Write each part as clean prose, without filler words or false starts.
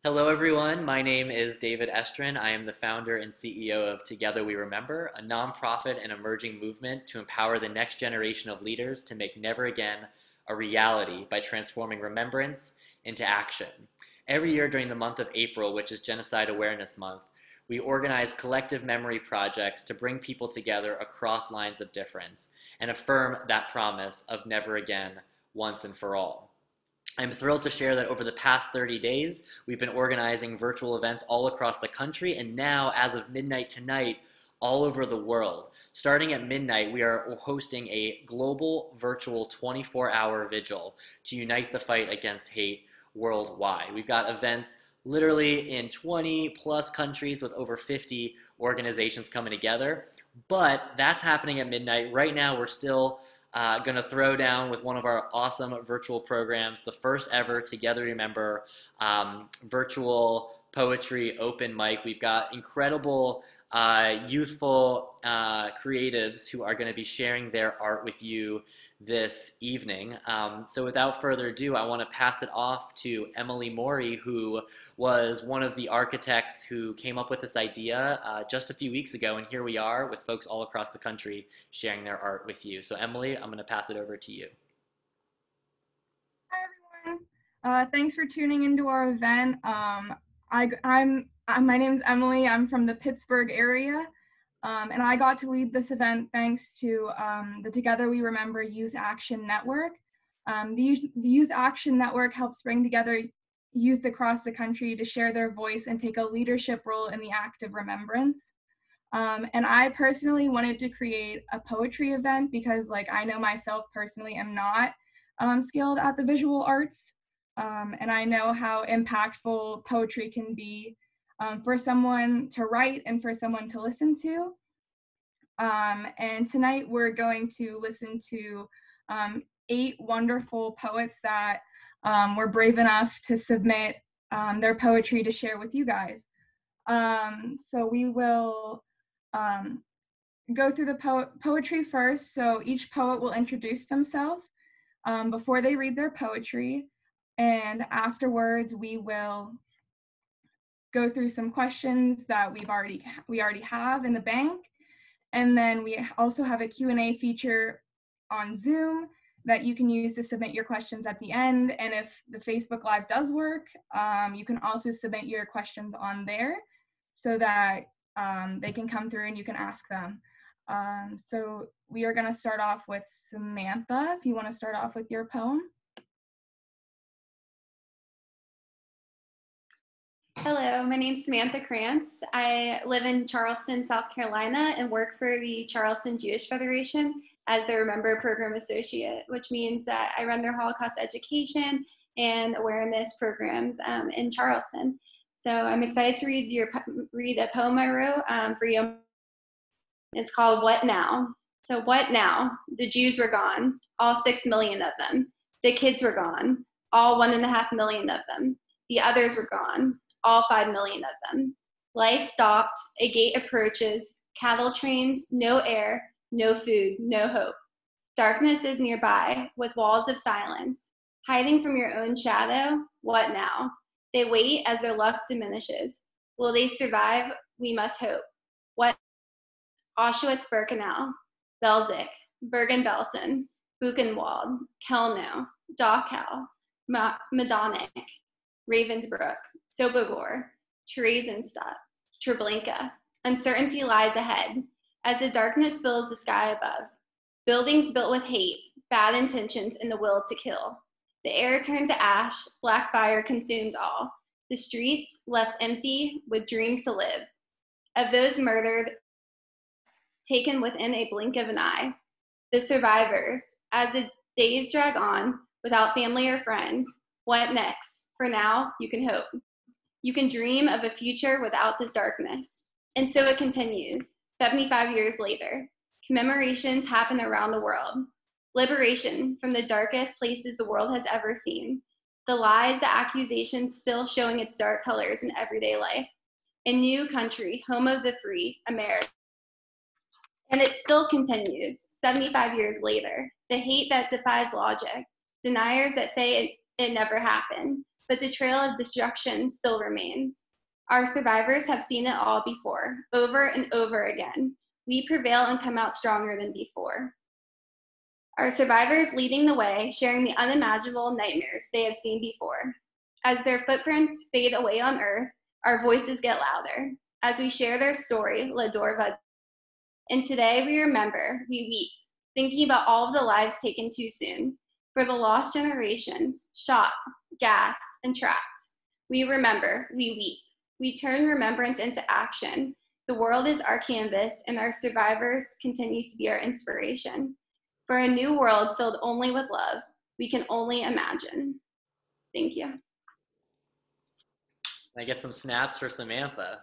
Hello, everyone. My name is David Estrin. I am the founder and CEO of Together We Remember, a nonprofit and emerging movement to empower the next generation of leaders to make never again a reality by transforming remembrance into action. Every year during the month of April, which is Genocide Awareness Month, we organize collective memory projects to bring people together across lines of difference and affirm that promise of never again, once and for all. I'm thrilled to share that over the past 30 days, we've been organizing virtual events all across the country, and now, as of midnight tonight, all over the world. Starting at midnight, we are hosting a global virtual 24-hour vigil to unite the fight against hate worldwide. We've got events literally in 20 plus countries with over 50 organizations coming together, but that's happening at midnight. Right now, we're still going to throw down with one of our awesome virtual programs, the first ever Together Remember virtual poetry open mic. We've got incredible youthful creatives who are going to be sharing their art with you this evening. So without further ado, I want to pass it off to Emily Morey, who was one of the architects who came up with this idea just a few weeks ago, and here we are with folks all across the country sharing their art with you. So Emily, I'm going to pass it over to you. Hi everyone. Thanks for tuning into our event. My name's Emily. I'm from the Pittsburgh area. And I got to lead this event thanks to the Together We Remember Youth Action Network. The Youth Action Network helps bring together youth across the country to share their voice and take a leadership role in the act of remembrance. And I personally wanted to create a poetry event because, like, I know myself personally am not skilled at the visual arts. And I know how impactful poetry can be for someone to write and for someone to listen to. And tonight we're going to listen to 8 wonderful poets that were brave enough to submit their poetry to share with you guys. So we will go through the poetry first. So each poet will introduce themselves before they read their poetry. And afterwards, we will go through some questions that we already have in the bank. And then we also have a Q&A feature on Zoom that you can use to submit your questions at the end. And if the Facebook Live does work, you can also submit your questions on there so that they can come through and you can ask them. So we are going to start off with Samantha, if you want to start off with your poem. Hello, my name is Samantha Krantz. I live in Charleston, South Carolina, and work for the Charleston Jewish Federation as the Remember Program Associate, which means that I run their Holocaust education and awareness programs in Charleston. So I'm excited to read a poem I wrote for you. It's called What Now? So what now? The Jews were gone, all 6 million of them. The kids were gone, all 1.5 million of them. The others were gone, all 5 million of them. Life stopped, a gate approaches, cattle trains, no air, no food, no hope. Darkness is nearby, with walls of silence. Hiding from your own shadow, what now? They wait as their luck diminishes. Will they survive? We must hope. What? Auschwitz-Birkenau, Belzec, Bergen-Belsen, Buchenwald, Kelnow, Dachau, Majdanek, Ravensbrück, Sobibor, Theresienstadt, Treblinka. Uncertainty lies ahead as the darkness fills the sky above. Buildings built with hate, bad intentions, and the will to kill. The air turned to ash, black fire consumed all. The streets left empty with dreams to live. Of those murdered, taken within a blink of an eye. The survivors, as the days drag on without family or friends, what next? For now, you can hope. You can dream of a future without this darkness. And so it continues, 75 years later. Commemorations happen around the world. Liberation from the darkest places the world has ever seen. The lies, the accusations still showing its dark colors in everyday life. A new country, home of the free, America. And it still continues, 75 years later. The hate that defies logic, deniers that say it never happened, but the trail of destruction still remains. Our survivors have seen it all before, over and over again. We prevail and come out stronger than before. Our survivors leading the way, sharing the unimaginable nightmares they have seen before. As their footprints fade away on Earth, our voices get louder. As we share their story, La Dorva. And today we remember, we weep, thinking about all of the lives taken too soon. For the lost generations, shot, gassed, and trapped. We remember, we weep. We turn remembrance into action. The world is our canvas, and our survivors continue to be our inspiration. For a new world filled only with love, we can only imagine. Thank you. Can I get some snaps for Samantha?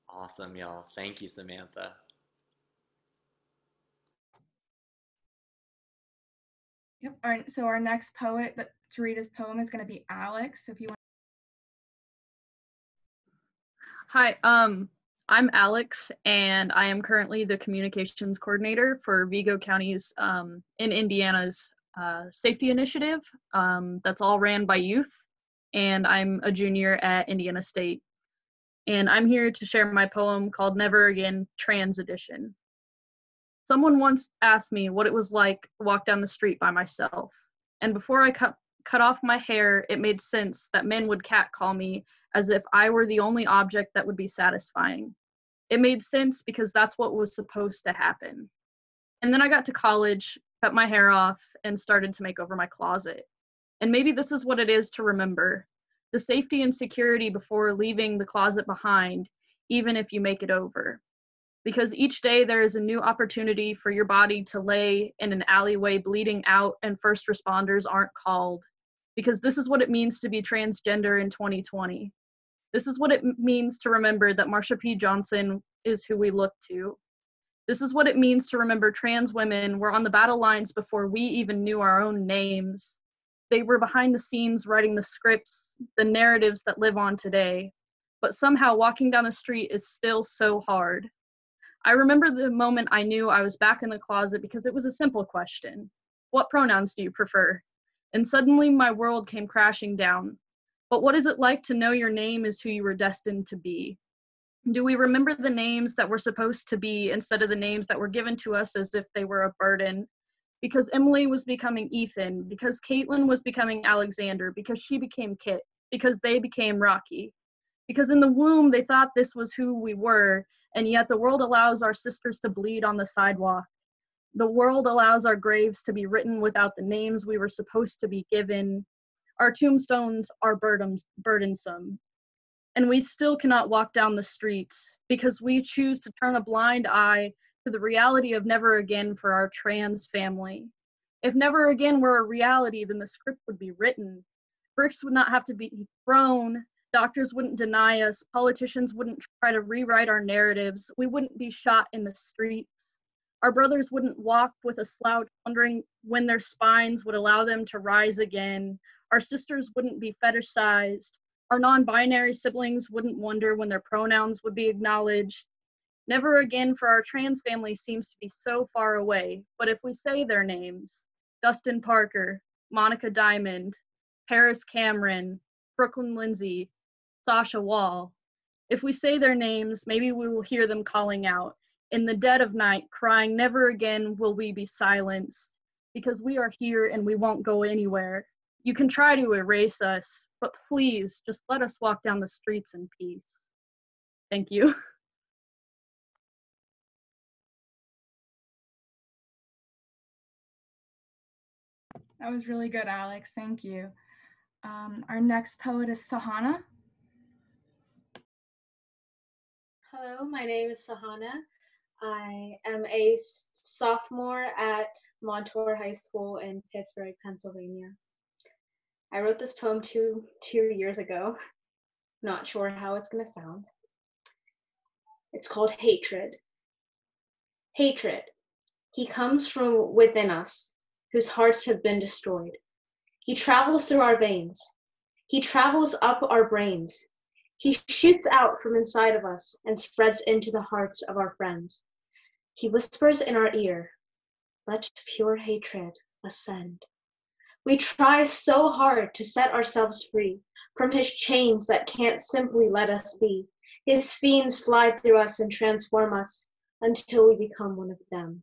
Awesome, y'all. Thank you, Samantha. Yep. All right, so our next poet to read his poem is going to be Alex. So if you want. Hi, I'm Alex, and I am currently the communications coordinator for Vigo County's in Indiana's safety initiative. That's all ran by youth, and I'm a junior at Indiana State. And I'm here to share my poem called Never Again, Trans Edition. Someone once asked me what it was like to walk down the street by myself. And before I cut off my hair, it made sense that men would catcall me as if I were the only object that would be satisfying. It made sense because that's what was supposed to happen. And then I got to college, cut my hair off, and started to make over my closet. And maybe this is what it is to remember. The safety and security before leaving the closet behind, even if you make it over. Because each day there is a new opportunity for your body to lay in an alleyway bleeding out and first responders aren't called. Because this is what it means to be transgender in 2020. This is what it means to remember that Marsha P. Johnson is who we look to. This is what it means to remember trans women were on the battle lines before we even knew our own names. They were behind the scenes writing the scripts, the narratives that live on today. But somehow walking down the street is still so hard. I remember the moment I knew I was back in the closet because it was a simple question. What pronouns do you prefer? And suddenly my world came crashing down. But what is it like to know your name is who you were destined to be? Do we remember the names that we're supposed to be instead of the names that were given to us as if they were a burden? Because Emily was becoming Ethan, because Caitlin was becoming Alexander, because she became Kit, because they became Rocky. Because in the womb, they thought this was who we were, and yet the world allows our sisters to bleed on the sidewalk. The world allows our graves to be written without the names we were supposed to be given. Our tombstones are burdensome. And we still cannot walk down the streets because we choose to turn a blind eye to the reality of never again for our trans family. If never again were a reality, then the script would be written. Bricks would not have to be thrown. Doctors wouldn't deny us. Politicians wouldn't try to rewrite our narratives. We wouldn't be shot in the streets. Our brothers wouldn't walk with a slouch, wondering when their spines would allow them to rise again. Our sisters wouldn't be fetishized. Our non-binary siblings wouldn't wonder when their pronouns would be acknowledged. Never again for our trans family seems to be so far away, but if we say their names, Dustin Parker, Monica Diamond, Paris Cameron, Brooklyn Lindsay, Sasha Wall, if we say their names, maybe we will hear them calling out in the dead of night, crying, never again will we be silenced, because we are here and we won't go anywhere. You can try to erase us, but please just let us walk down the streets in peace. Thank you. That was really good, Alex. Thank you. Our next poet is Sahana. Hello, my name is Sahana. I am a sophomore at Montour High School in Pittsburgh, Pennsylvania. I wrote this poem two years ago. Not sure how it's gonna sound. It's called Hatred. Hatred. He comes from within us, whose hearts have been destroyed. He travels through our veins. He travels up our brains. He shoots out from inside of us and spreads into the hearts of our friends. He whispers in our ear, let pure hatred ascend. We try so hard to set ourselves free from his chains that can't simply let us be. His fiends fly through us and transform us until we become one of them.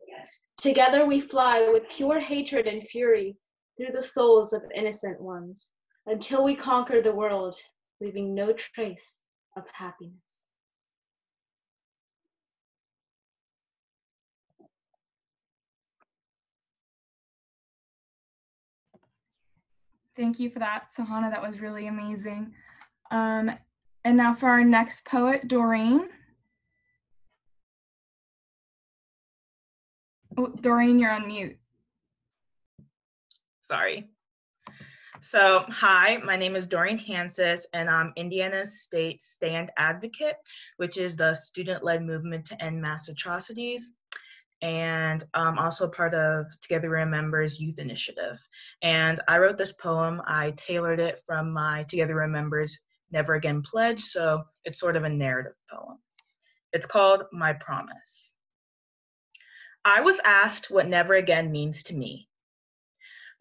Together we fly with pure hatred and fury through the souls of innocent ones until we conquer the world, leaving no trace of happiness. Thank you for that, Sahana. That was really amazing. And now for our next poet, Doreen. Oh, Doreen, you're on mute. Sorry. So, hi, my name is Doreen Hansis, and I'm Indiana State Stand Advocate, which is the student-led movement to end mass atrocities. And I'm also part of Together We Remember's youth initiative. And I wrote this poem. I tailored it from my Together We Remember's Never Again pledge, so it's sort of a narrative poem. It's called My Promise. I was asked what never again means to me.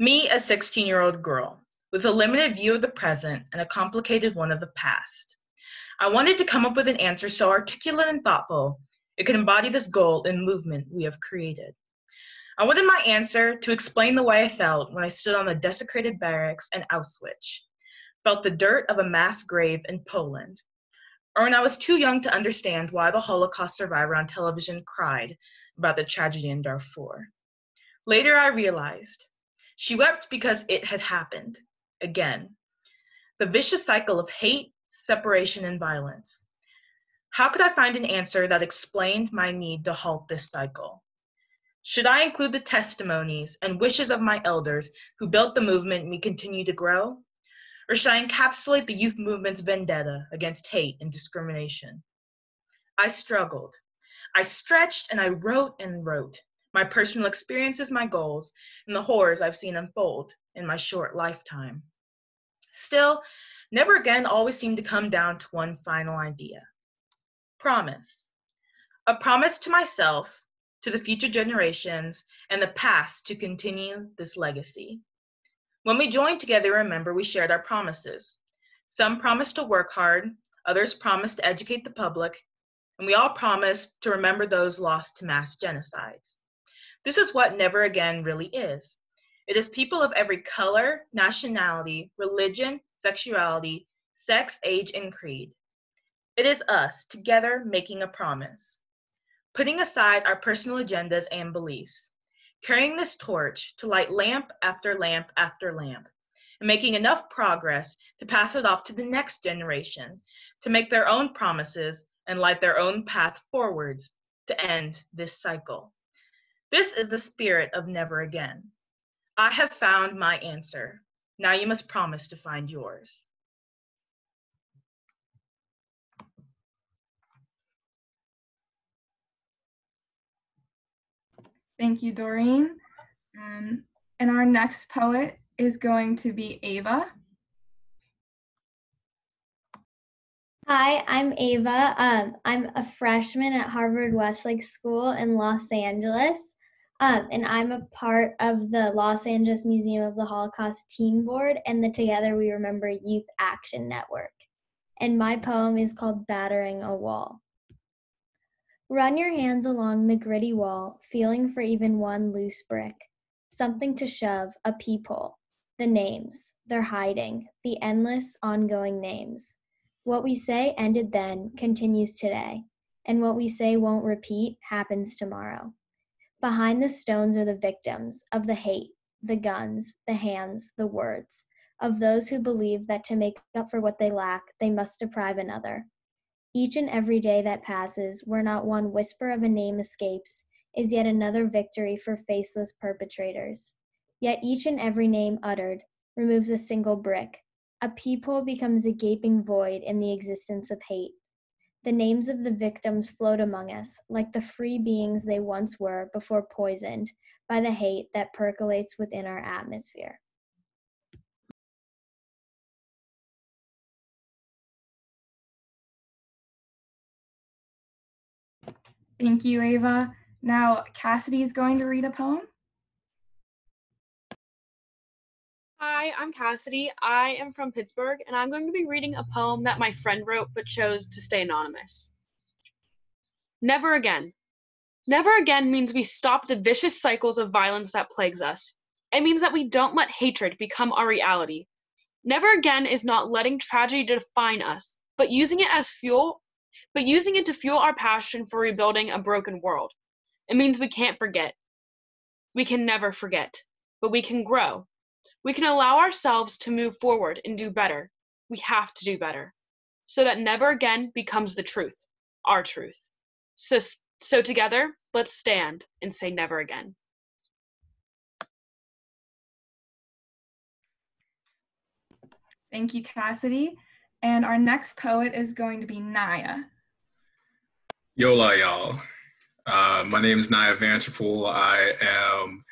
Me, a 16-year-old girl, with a limited view of the present and a complicated one of the past. I wanted to come up with an answer so articulate and thoughtful it could embody this goal and movement we have created. I wanted my answer to explain the way I felt when I stood on the desecrated barracks in Auschwitz, felt the dirt of a mass grave in Poland, or when I was too young to understand why the Holocaust survivor on television cried about the tragedy in Darfur. Later I realized she wept because it had happened, again. The vicious cycle of hate, separation, and violence. How could I find an answer that explained my need to halt this cycle? Should I include the testimonies and wishes of my elders who built the movement we continue to grow? Or should I encapsulate the youth movement's vendetta against hate and discrimination? I struggled. I stretched and I wrote and wrote. My personal experiences, my goals, and the horrors I've seen unfold in my short lifetime. Still, never again always seemed to come down to one final idea. Promise. A promise to myself, to the future generations, and the past to continue this legacy. When we joined Together Remember, we shared our promises. Some promised to work hard, others promised to educate the public, and we all promised to remember those lost to mass genocides. This is what Never Again really is. It is people of every color, nationality, religion, sexuality, sex, age, and creed. It is us, together, making a promise. Putting aside our personal agendas and beliefs. Carrying this torch to light lamp after lamp after lamp. And making enough progress to pass it off to the next generation, to make their own promises and light their own path forwards to end this cycle. This is the spirit of Never Again. I have found my answer. Now you must promise to find yours. Thank you, Doreen. And our next poet is going to be Ava. Hi, I'm Ava. I'm a freshman at Harvard Westlake School in Los Angeles, and I'm a part of the Los Angeles Museum of the Holocaust Teen Board and the Together We Remember Youth Action Network. And my poem is called Battering a Wall. Run your hands along the gritty wall, feeling for even one loose brick. Something to shove, a peephole. The names, they're hiding, the endless, ongoing names. What we say ended then continues today, and what we say won't repeat happens tomorrow. Behind the stones are the victims of the hate, the guns, the hands, the words, of those who believe that to make up for what they lack, they must deprive another. Each and every day that passes, where not one whisper of a name escapes, is yet another victory for faceless perpetrators. Yet each and every name uttered removes a single brick. A peephole becomes a gaping void in the existence of hate. The names of the victims float among us, like the free beings they once were before poisoned by the hate that percolates within our atmosphere. Thank you, Ava. Now, Cassidy is going to read a poem. Hi, I'm Cassidy. I am from Pittsburgh, and I'm going to be reading a poem that my friend wrote but chose to stay anonymous. Never again. Never again means we stop the vicious cycles of violence that plagues us. It means that we don't let hatred become our reality. Never again is not letting tragedy define us, but using it to fuel our passion for rebuilding a broken world. It means we can't forget. We can never forget, but we can grow. We can allow ourselves to move forward and do better. We have to do better, so that never again becomes the truth, our truth. So together, let's stand and say never again. Thank you, Cassidy. And our next poet is going to be Naya. Yola, y'all. My name is Naya Vanterpool. I am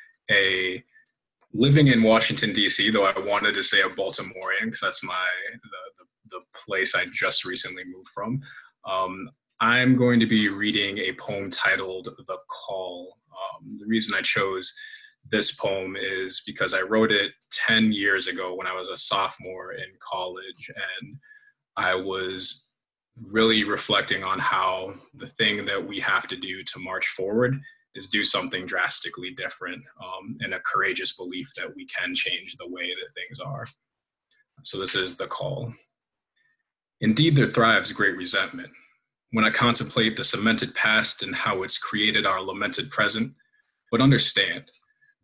living in Washington, D.C., though I wanted to say a Baltimorean because that's the place I just recently moved from. I'm going to be reading a poem titled The Call. The reason I chose this poem is because I wrote it 10 years ago when I was a sophomore in college, and I was really reflecting on how the thing that we have to do to march forward is do something drastically different, and a courageous belief that we can change the way that things are. So this is The Call. Indeed, there thrives great resentment. When I contemplate the cemented past and how it's created our lamented present, but understand,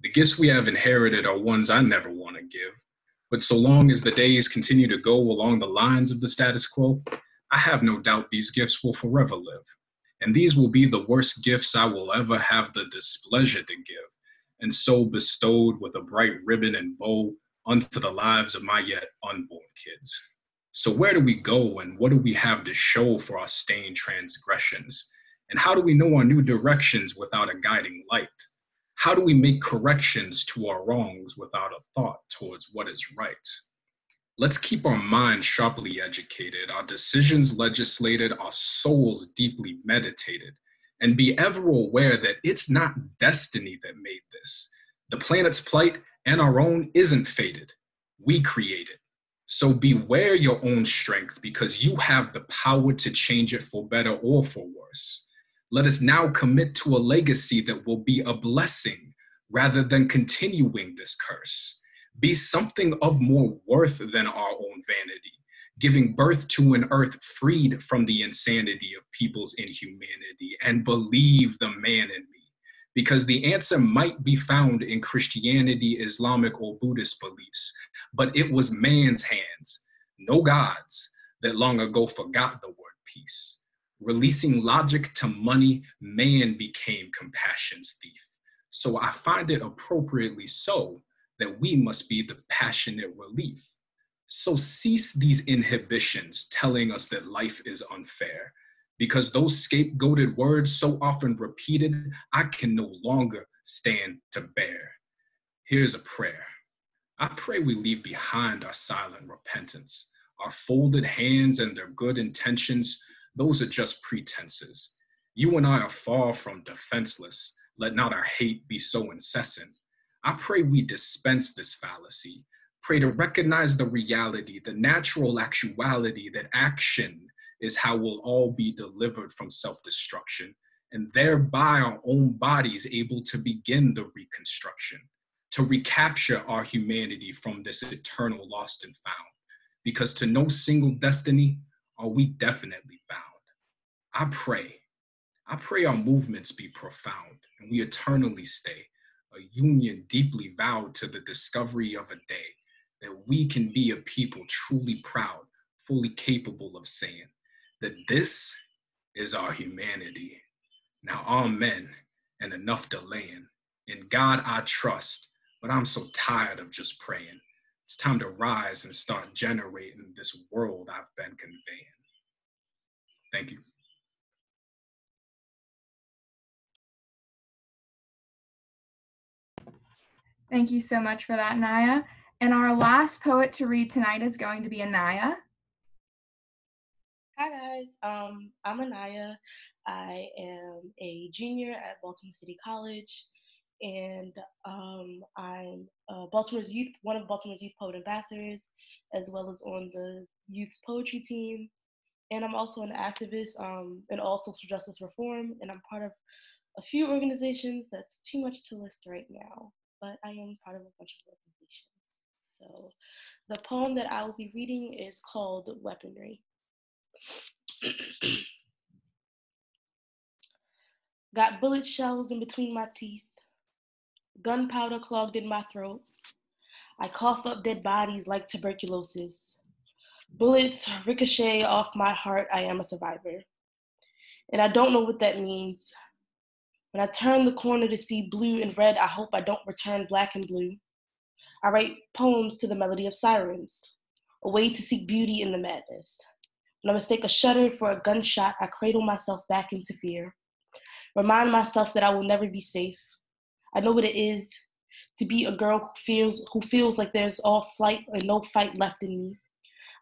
the gifts we have inherited are ones I never want to give. But so long as the days continue to go along the lines of the status quo, I have no doubt these gifts will forever live. And these will be the worst gifts I will ever have the displeasure to give, and so bestowed with a bright ribbon and bow unto the lives of my yet unborn kids. So where do we go, and what do we have to show for our stained transgressions? And how do we know our new directions without a guiding light? How do we make corrections to our wrongs without a thought towards what is right? Let's keep our minds sharply educated, our decisions legislated, our souls deeply meditated, and be ever aware that it's not destiny that made this. The planet's plight and our own isn't fated. We create it. So beware your own strength, because you have the power to change it for better or for worse. Let us now commit to a legacy that will be a blessing rather than continuing this curse. Be something of more worth than our own vanity, giving birth to an earth freed from the insanity of people's inhumanity, and believe the man in me, because the answer might be found in Christianity, Islamic, or Buddhist beliefs, but it was man's hands, no God's, that long ago forgot the word peace. Releasing logic to money, man became compassion's thief. So I find it appropriately so that we must be the passionate relief. So cease these inhibitions telling us that life is unfair, because those scapegoated words so often repeated, I can no longer stand to bear. Here's a prayer. I pray we leave behind our silent repentance, our folded hands and their good intentions. Those are just pretenses. You and I are far from defenseless. Let not our hate be so incessant. I pray we dispense this fallacy. Pray to recognize the reality, the natural actuality that action is how we'll all be delivered from self-destruction, and thereby our own bodies able to begin the reconstruction, to recapture our humanity from this eternal lost and found. Because to no single destiny are we definitely bound. I pray our movements be profound and we eternally stay, a union deeply vowed to the discovery of a day that we can be a people truly proud, fully capable of saying that this is our humanity. Now, amen, and enough delaying. In God I trust, but I'm so tired of just praying. It's time to rise and start generating this world I've been conveying. Thank you. Thank you so much for that, Naya. And our last poet to read tonight is going to be Anaya. Hi guys, I'm Anaya. I am a junior at Baltimore City College, and I'm one of Baltimore's Youth Poet Ambassadors, as well as on the youth poetry team. And I'm also an activist in all social justice reform, and I'm part of a few organizations that's too much to list right now, but I am part of a bunch of organizations. So the poem that I will be reading is called Weaponry. Got bullet shells in between my teeth, gunpowder clogged in my throat. I cough up dead bodies like tuberculosis. Bullets ricochet off my heart, I am a survivor. And I don't know what that means. When I turn the corner to see blue and red, I hope I don't return black and blue. I write poems to the melody of sirens, a way to seek beauty in the madness. When I mistake a shudder for a gunshot, I cradle myself back into fear. Remind myself that I will never be safe. I know what it is to be a girl who feels like there's all flight or no fight left in me.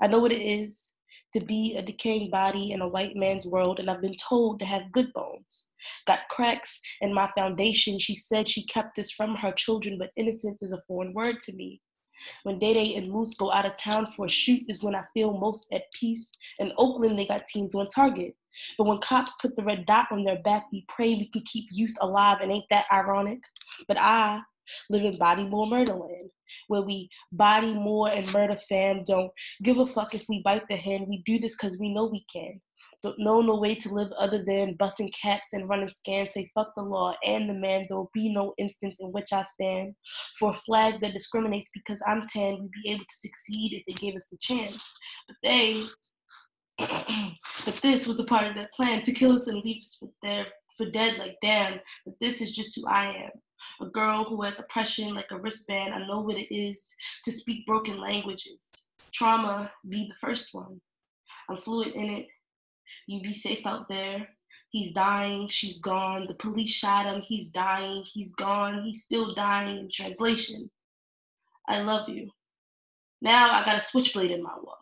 I know what it is to be a decaying body in a white man's world, and I've been told to have good bones. Got cracks in my foundation. She said she kept this from her children, but innocence is a foreign word to me. When Day and Moose go out of town for a shoot is when I feel most at peace. In Oakland, they got teens on target. But when cops put the red dot on their back, we pray we can keep youth alive, and ain't that ironic? But I live in Bodymore Murderland, where we body more and murder fam. Don't give a fuck if we bite the hand. We do this because we know we can. Don't know no way to live other than busting caps and running scans. Say fuck the law and the man. There'll be no instance in which I stand for a flag that discriminates because I'm tan. We'd be able to succeed if they gave us the chance. But but this was a part of their plan to kill us and leave us for dead. Like damn. But this is just who I am. A girl who has oppression like a wristband. I know what it is to speak broken languages. Trauma be the first one. I'm fluent in it. You be safe out there. He's dying, she's gone. The police shot him, he's dying, he's gone, he's still dying. In translation, I love you. Now I got a switchblade in my walk.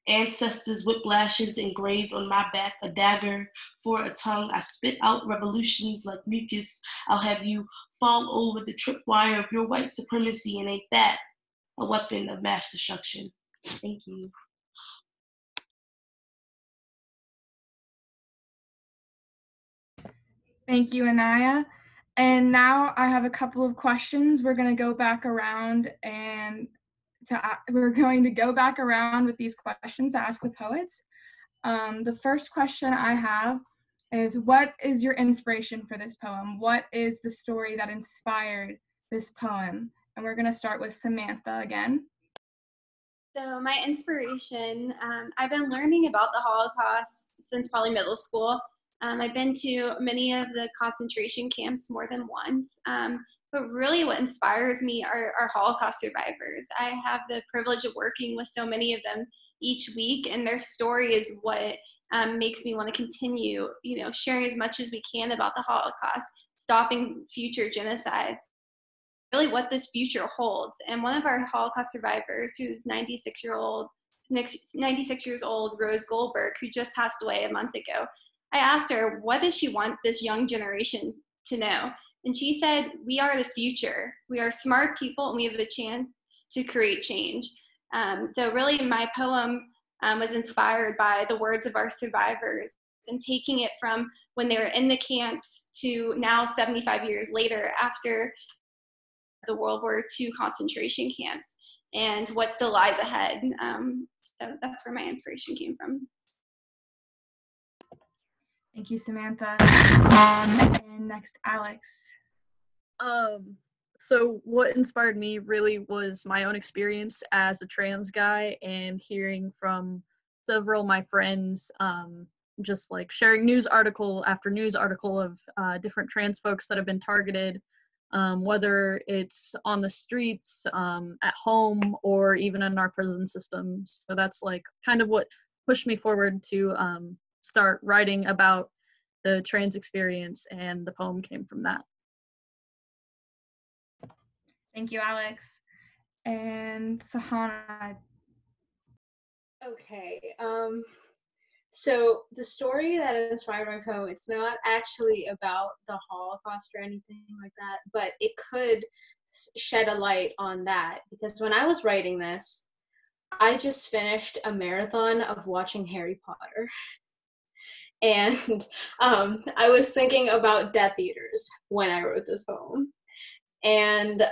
Ancestors' whiplashes engraved on my back, a dagger for a tongue. I spit out revolutions like mucus. I'll have you fall over the tripwire of your white supremacy, and ain't that a weapon of mass destruction? Thank you. Thank you, Anaya. And now I have a couple of questions. We're going to go back around with these questions to ask the poets. The first question I have is, what is your inspiration for this poem? What is the story that inspired this poem? And we're going to start with Samantha again. So my inspiration, I've been learning about the Holocaust since probably middle school. I've been to many of the concentration camps more than once, but really what inspires me are Holocaust survivors. I have the privilege of working with so many of them each week, and their story is what makes me want to continue, sharing as much as we can about the Holocaust, stopping future genocides, really what this future holds. And one of our Holocaust survivors, who's 96 years old, Rose Goldberg, who just passed away a month ago, I asked her, what does she want this young generation to know? And she said, we are the future. We are smart people, and we have a chance to create change. So really my poem was inspired by the words of our survivors, and taking it from when they were in the camps to now 75 years later after the World War II concentration camps, and what still lies ahead. So that's where my inspiration came from. Thank you, Samantha. And next, Alex. So what inspired me really was my own experience as a trans guy, and hearing from several of my friends, just like sharing news article after news article of different trans folks that have been targeted, whether it's on the streets, at home, or even in our prison systems. So that's like kind of what pushed me forward to start writing about the trans experience, and the poem came from that. Thank you, Alex. And Sahana. Okay. So the story that inspired my poem, it's not actually about the Holocaust or anything like that, but it could shed a light on that, because when I was writing this, I just finished a marathon of watching Harry Potter. And I was thinking about Death Eaters when I wrote this poem. And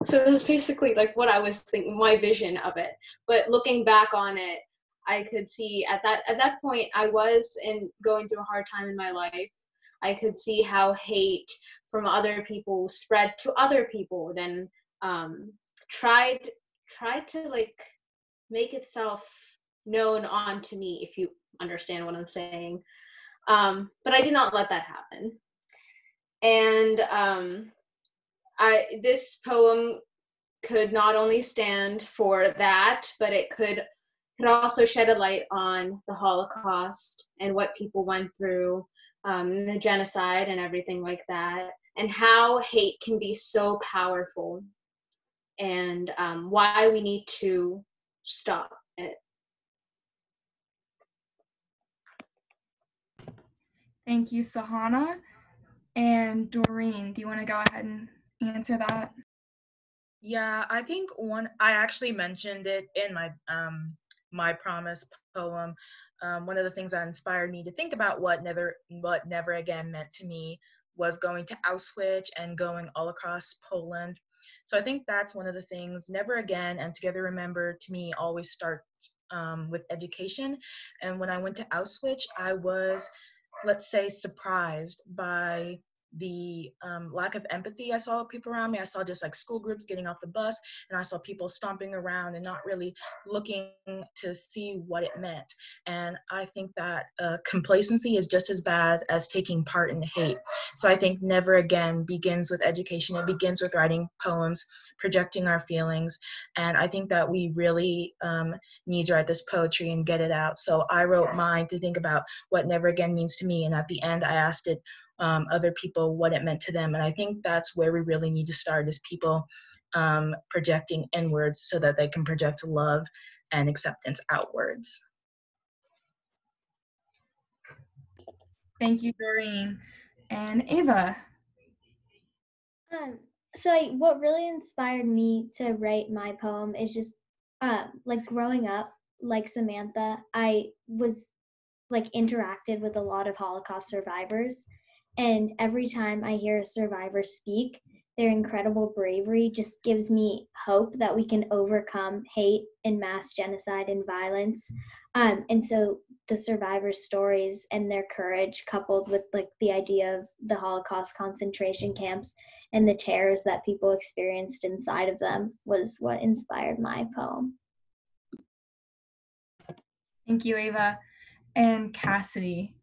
so that's basically like what I was thinking, my vision of it. But looking back on it, I could see at that point I was going through a hard time in my life. I could see how hate from other people spread to other people, then tried to like make itself known onto me, if you understand what I'm saying. But I did not let that happen. And this poem could not only stand for that, but it could also shed a light on the Holocaust and what people went through, the genocide and everything like that, and how hate can be so powerful, and why we need to stop it. Thank you, Sahana. And Doreen, do you want to go ahead and answer that? Yeah, I think I actually mentioned it in my my promise poem. One of the things that inspired me to think about what never again meant to me was going to Auschwitz and going all across Poland. So I think that's one of the things. Never again and Together Remember to me always start with education. And when I went to Auschwitz, I was, let's say, surprised by the lack of empathy I saw people around me. I saw just like school groups getting off the bus, and I saw people stomping around and not really looking to see what it meant. And I think that complacency is just as bad as taking part in hate. So I think Never Again begins with education. It begins with writing poems, projecting our feelings. And I think that we really need to write this poetry and get it out. So I wrote mine to think about what Never Again means to me. And at the end, I asked it other people what it meant to them. And I think that's where we really need to start, is people projecting inwards so that they can project love and acceptance outwards. Thank you, Doreen. And Ava. What really inspired me to write my poem is just like growing up, like Samantha, I was like interacted with a lot of Holocaust survivors. And every time I hear a survivor speak, their incredible bravery just gives me hope that we can overcome hate and mass genocide and violence. And so the survivors' stories and their courage, coupled with like the idea of the Holocaust concentration camps and the terrors that people experienced inside of them, was what inspired my poem. Thank you, Ava. And Cassidy.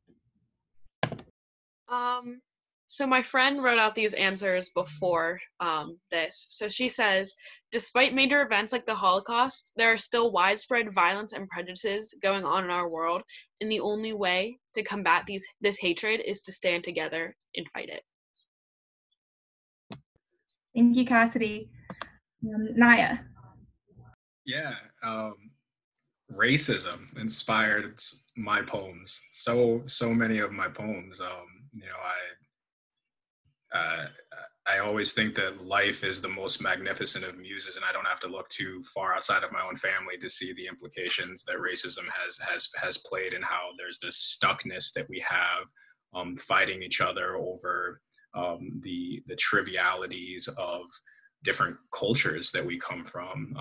So my friend wrote out these answers before this. So she says, despite major events like the Holocaust, there are still widespread violence and prejudices going on in our world, and the only way to combat this hatred is to stand together and fight it. Thank you, Cassidy. Naya. Yeah, racism inspired my poems. So many of my poems. I always think that life is the most magnificent of muses, and I don't have to look too far outside of my own family to see the implications that racism has played, and how there's this stuckness that we have fighting each other over the trivialities of different cultures that we come from.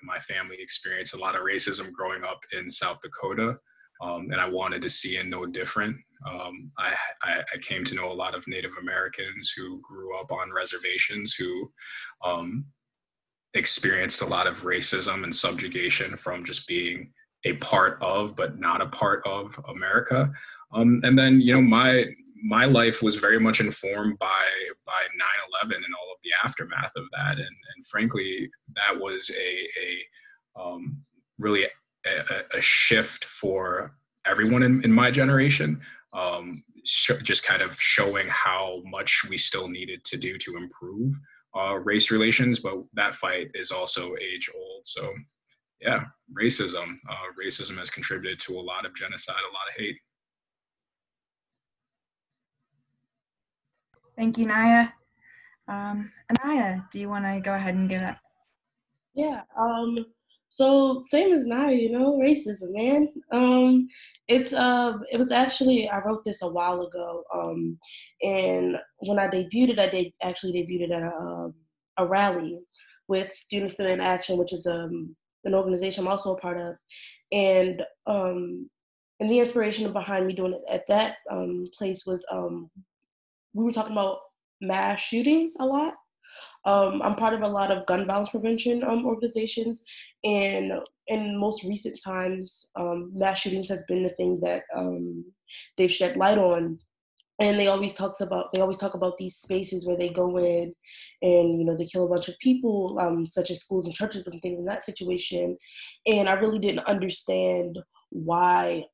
My family experienced a lot of racism growing up in South Dakota. And I wanted to see and know different. I came to know a lot of Native Americans who grew up on reservations, who experienced a lot of racism and subjugation from just being a part of, but not a part of America. And then, my life was very much informed by 9/11 and all of the aftermath of that. And frankly, that was really a shift for everyone in my generation, just kind of showing how much we still needed to do to improve race relations. But that fight is also age old. So yeah, racism. Racism has contributed to a lot of genocide, a lot of hate. Thank you, Naya. Anaya, do you want to go ahead and give it? Yeah. So same as now, racism, man. It was actually, I wrote this a while ago. And when I debuted it, actually debuted at a rally with Student Action, which is an organization I'm also a part of. And the inspiration behind me doing it at that place was we were talking about mass shootings a lot. I'm part of a lot of gun violence prevention organizations, and in most recent times, mass shootings has been the thing that they've shed light on. And they always talk about these spaces where they go in, and they kill a bunch of people, such as schools and churches and things in that situation. And I really didn't understand why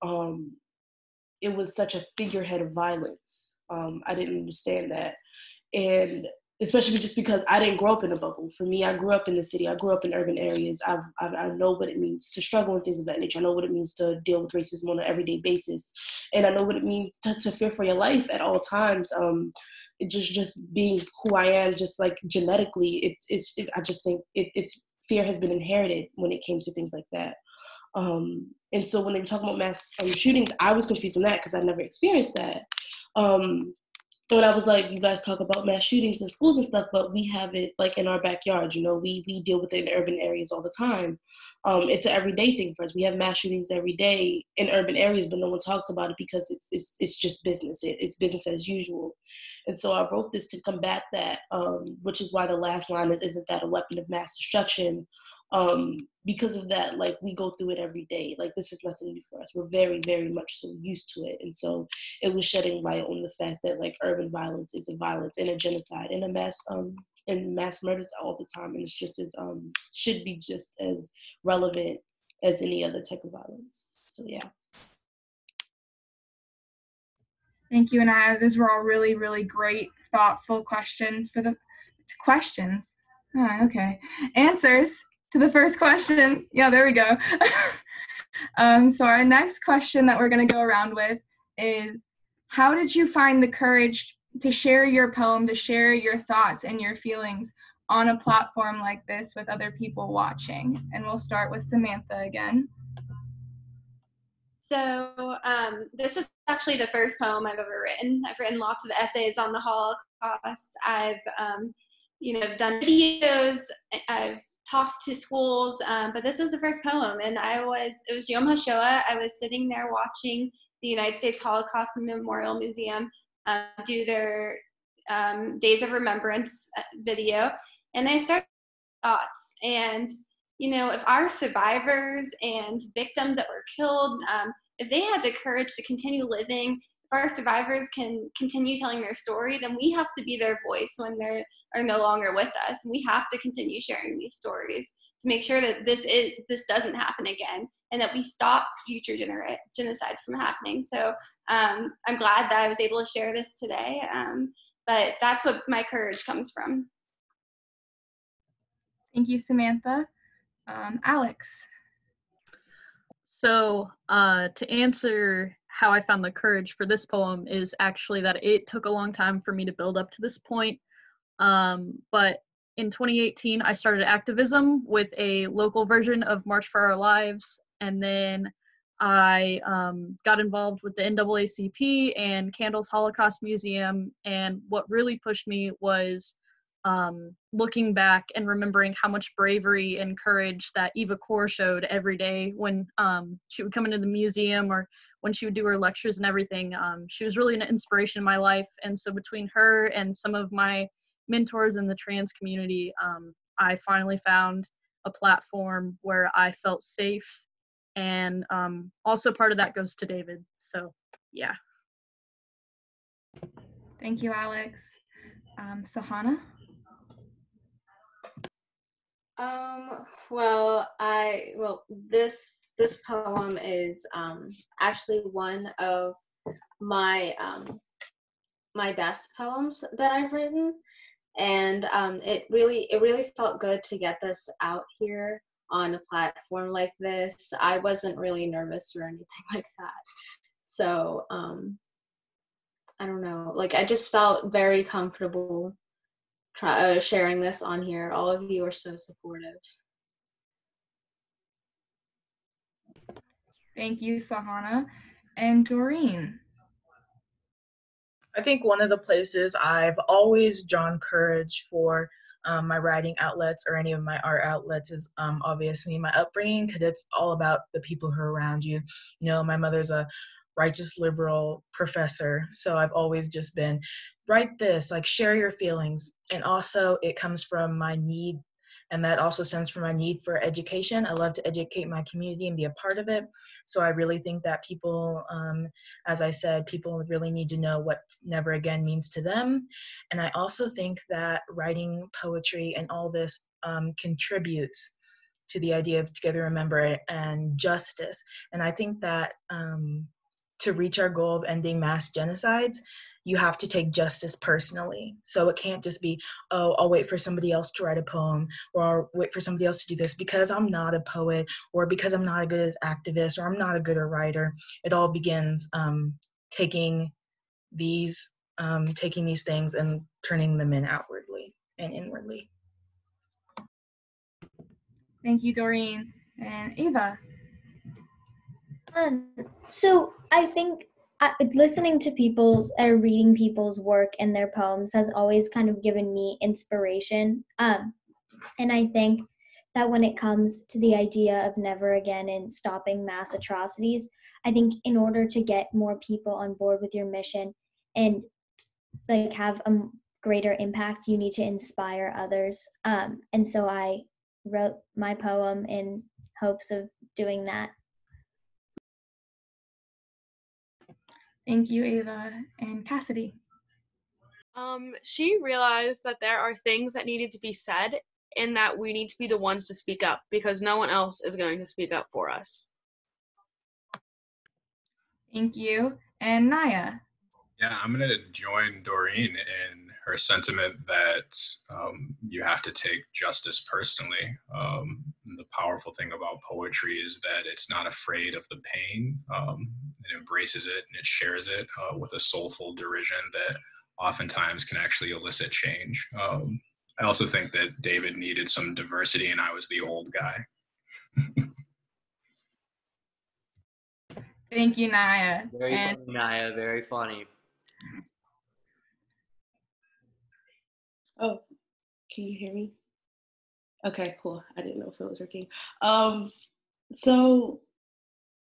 it was such a figurehead of violence. I didn't understand that. And especially just because I didn't grow up in a bubble. For me, I grew up in the city. I grew up in urban areas. I know what it means to struggle with things of that nature. I know what it means to deal with racism on an everyday basis. And I know what it means to fear for your life at all times. It just being who I am, just like genetically, I just think it's fear has been inherited when it came to things like that. And so when they were talking about mass shootings, I was confused on that because I never experienced that. When I was like, you guys talk about mass shootings in schools and stuff, but we have it like in our backyard, we deal with it in urban areas all the time. It's an everyday thing for us. We have mass shootings every day in urban areas, but no one talks about it because it's just business. It's business as usual. And so I wrote this to combat that, which is why the last line is, isn't that a weapon of mass destruction? Because of that, like, we go through it every day. Like, this is nothing new for us. We're very, very much so used to it. And so it was shedding light on the fact that, like, urban violence is a violence and a genocide and mass murders all the time. And it's just as, should be just as relevant as any other type of violence. So, yeah. Thank you, Anaya. Those were all really, really great, thoughtful questions for the questions. Oh, okay. Answers to the first question. Yeah, there we go. So our next question that we're going to go around with is, how did you find the courage to share your poem, to share your thoughts and your feelings on a platform like this with other people watching? And we'll start with Samantha again. So this was actually the first poem I've ever written. I've written lots of essays on the Holocaust. I've, done videos. I've talked to schools, but this was the first poem, and it was Yom HaShoah. I was sitting there watching the United States Holocaust Memorial Museum do their Days of Remembrance video, and I started thoughts. And if our survivors and victims that were killed, if they had the courage to continue living, if our survivors can continue telling their story, then we have to be their voice when they are no longer with us. And we have to continue sharing these stories to make sure that this doesn't happen again, and that we stop future genocides from happening. So I'm glad that I was able to share this today. But that's what my courage comes from. Thank you, Samantha. Alex. So to answer how I found the courage for this poem is actually that it took a long time for me to build up to this point. But in 2018, I started activism with a local version of March for Our Lives. And then I got involved with the NAACP and Candles Holocaust Museum. And what really pushed me was looking back and remembering how much bravery and courage that Eva Kor showed every day when she would come into the museum or when she would do her lectures and everything. She was really an inspiration in my life. And so between her and some of my mentors in the trans community, I finally found a platform where I felt safe. And also part of that goes to David. So, yeah. Thank you, Alex. Sahana? This poem is actually one of my my best poems that I've written, and it really felt good to get this out here on a platform like this. I wasn't really nervous or anything like that. So I don't know, like I just felt very comfortable sharing this on here. All of you are so supportive. Thank you, Sahana. And Doreen. I think one of the places I've always drawn courage for my writing outlets or any of my art outlets is obviously my upbringing, because it's all about the people who are around you. You know, my mother's a righteous liberal professor, so I've always just been, write this, like share your feelings. And also it comes from my need, and that also stems from my need for education. I love to educate my community and be a part of it. So I really think that people, as I said, people really need to know what never again means to them. And I also think that writing poetry and all this contributes to the idea of Together Remember and justice. And I think that to reach our goal of ending mass genocides, you have to take justice personally. So it can't just be, oh, I'll wait for somebody else to write a poem, or I'll wait for somebody else to do this because I'm not a poet, or because I'm not a good activist, or I'm not a good writer. It all begins taking these things and turning them in outwardly and inwardly. Thank you, Doreen. And Ava. So I think listening to people's or reading people's work and their poems has always kind of given me inspiration. And I think that when it comes to the idea of never again and stopping mass atrocities, I think in order to get more people on board with your mission and like have a greater impact, you need to inspire others. And so I wrote my poem in hopes of doing that. Thank you, Ava. And Cassidy. She realized that there are things that needed to be said and that we need to be the ones to speak up because no one else is going to speak up for us. Thank you. And Naya. Yeah, I'm going to join Doreen in her sentiment that you have to take justice personally. The powerful thing about poetry is that it's not afraid of the pain. It embraces it and it shares it with a soulful derision that oftentimes can actually elicit change. I also think that David needed some diversity and I was the old guy. Thank you, Naya. Very funny, Naya. Very funny. Oh, can you hear me? Okay, cool. I didn't know if it was working. So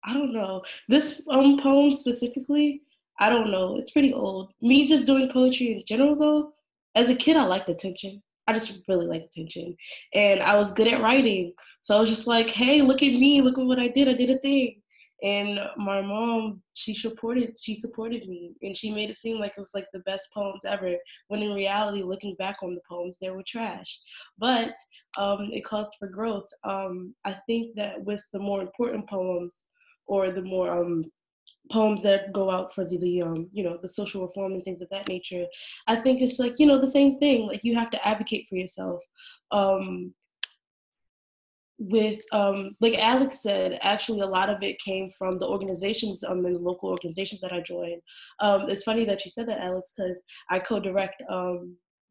I don't know. This poem specifically, I don't know. It's pretty old. Me just doing poetry in general though, as a kid I liked attention. I just really liked attention. And I was good at writing. So I was just like, hey, look at me, look at what I did a thing. And my mom, she supported me, and she made it seem like it was like the best poems ever, when in reality, looking back on the poems, they were trash. But it caused for growth. I think that with the more important poems, or the more poems that go out for the the social reform and things of that nature, I think it's like, the same thing. Like, you have to advocate for yourself. With like Alex said, actually a lot of it came from the organizations and the local organizations that I joined. It's funny that you said that, Alex, because I co-direct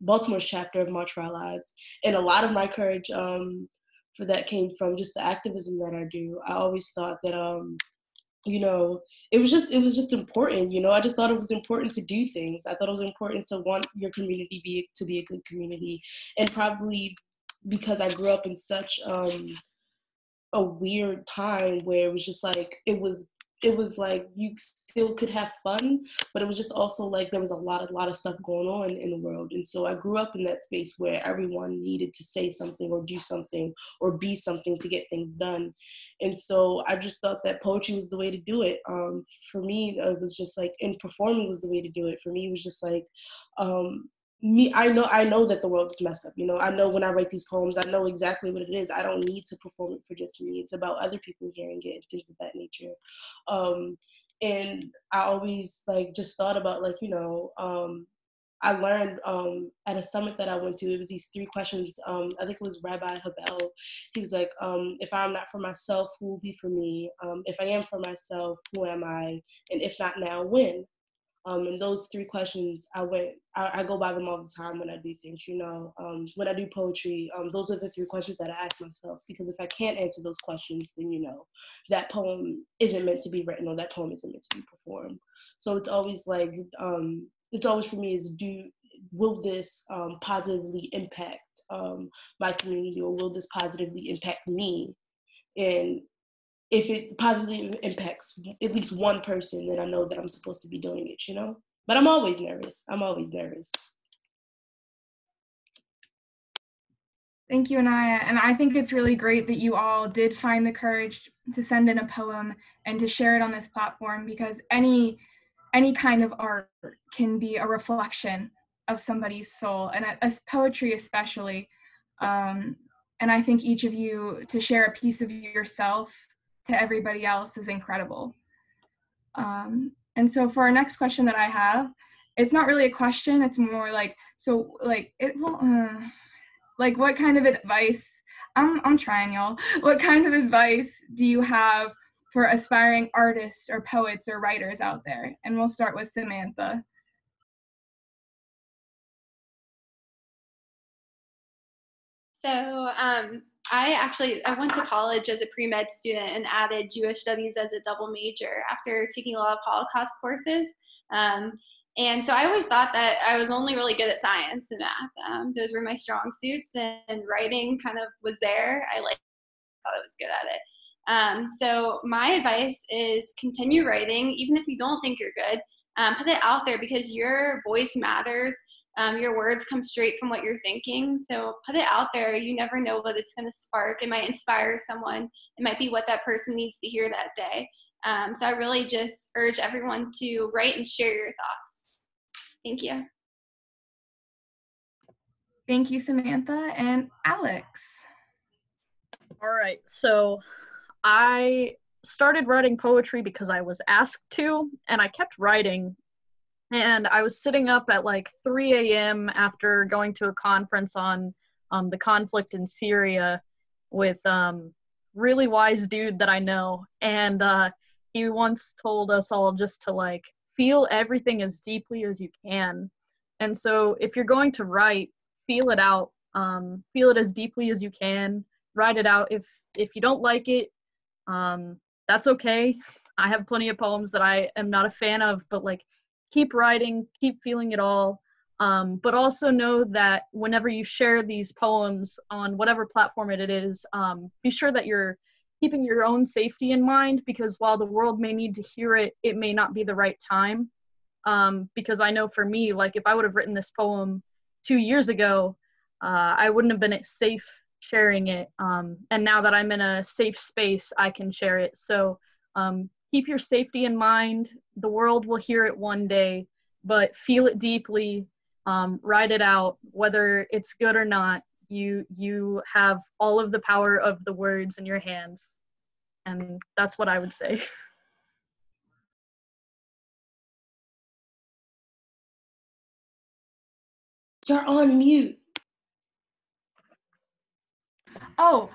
Baltimore's chapter of March for Our Lives, and a lot of my courage for that came from just the activism that I do. I always thought that it was just important. I just thought it was important to do things. I thought it was important to want your community to be a good community, and probably because I grew up in such a weird time where it was just like it was like you still could have fun, but it was just also like there was a lot of stuff going on in the world. And so I grew up in that space where everyone needed to say something or do something or be something to get things done. And so I just thought that poetry was the way to do it. For me, it was just like, and performing was the way to do it. For me, it was just like I know that the world is messed up. I know when I write these poems, I know exactly what it is. I don't need to perform it for just me. It's about other people hearing it and things of that nature. And I always just thought about I learned at a summit that I went to, it was these 3 questions. I think it was Rabbi Habel. He was like, if I'm not for myself, who will be for me? If I am for myself, who am I? And if not now, when? And those 3 questions, I go by them all the time when I do things, you know. When I do poetry, those are the 3 questions that I ask myself, because if I can't answer those questions, then, you know, that poem isn't meant to be written, or that poem isn't meant to be performed. So it's always like, it's always for me is, will this positively impact my community, or will this positively impact me? And if it positively impacts at least one person, then I know that I'm supposed to be doing it, you know? But I'm always nervous. Thank you, Anaya. And I think it's really great that you all did find the courage to send in a poem and to share it on this platform, because any kind of art can be a reflection of somebody's soul, and as poetry especially. And I think each of you, to share a piece of yourself to everybody else, is incredible. And so for our next question that I have, it's not really a question, it's more like, like, what kind of advice, I'm trying, y'all, what kind of advice do you have for aspiring artists or poets or writers out there? And we'll start with Samantha. So I went to college as a pre-med student and added Jewish studies as a double major after taking a lot of Holocaust courses. And so I always thought that I was only really good at science and math. Those were my strong suits, and writing kind of was there. I thought I was good at it. So my advice is continue writing, even if you don't think you're good. Put it out there, because your voice matters. Your words come straight from what you're thinking. So put it out there. You never know what it's going to spark. It might inspire someone. It might be what that person needs to hear that day. So I really just urge everyone to write and share your thoughts. Thank you. Thank you, Samantha. And Alex. All right, so I started writing poetry because I was asked to, and I kept writing. And I was sitting up at like 3 a.m. after going to a conference on the conflict in Syria with really wise dude that I know. And he once told us all just to like feel everything as deeply as you can. And so if you're going to write, feel it out, feel it as deeply as you can, write it out. If you don't like it, that's okay. I have plenty of poems that I am not a fan of, but like, keep writing, keep feeling it all. But also know that whenever you share these poems on whatever platform it is, be sure that you're keeping your own safety in mind, because while the world may need to hear it, it may not be the right time. Because I know for me, like if I would have written this poem 2 years ago, I wouldn't have been safe sharing it. And now that I'm in a safe space, I can share it. So keep your safety in mind. The world will hear it one day, but feel it deeply, write it out, whether it's good or not. You have all of the power of the words in your hands. And that's what I would say. You're on mute. Oh,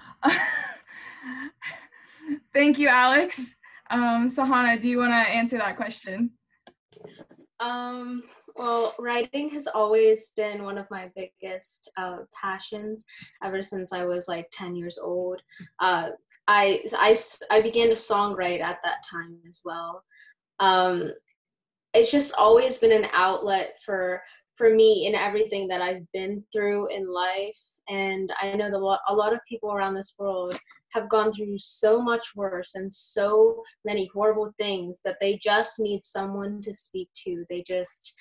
thank you, Alex. Sahana, do you want to answer that question? Well, writing has always been one of my biggest passions ever since I was like 10 years old. I began to songwrite at that time as well. It's just always been an outlet for me in everything that I've been through in life. And I know that a lot of people around this world have gone through so much worse and so many horrible things that they just need someone to speak to. They just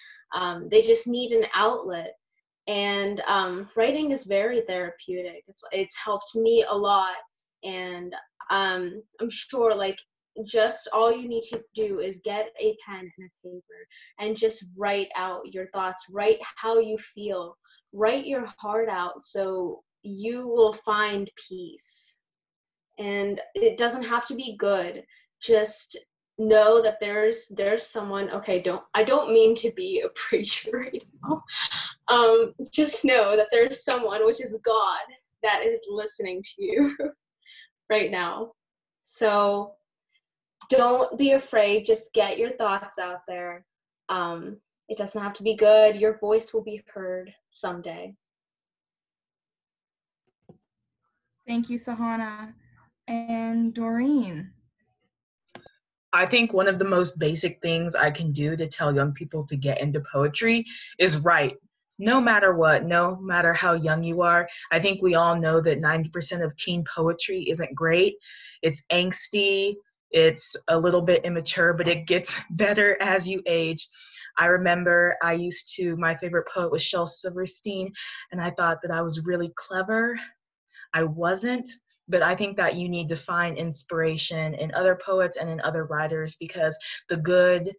need an outlet. And writing is very therapeutic. It's helped me a lot. And I'm sure like just all you need to do is get a pen and a paper and just write out your thoughts, write how you feel, write your heart out, so you will find peace. And it doesn't have to be good, just know that there's someone. Okay, I don't mean to be a preacher right now. Just know that there's someone, which is God, that is listening to you right now. So don't be afraid. Just get your thoughts out there. It doesn't have to be good. Your voice will be heard someday. Thank you, Sahana. And Doreen. I think one of the most basic things I can do to tell young people to get into poetry is write. No matter what, no matter how young you are. I think we all know that 90% of teen poetry isn't great. It's angsty, it's a little bit immature, but it gets better as you age. I remember my favorite poet was Shel Silverstein, and I thought that I was really clever. I wasn't, but I think that you need to find inspiration in other poets and in other writers, because the good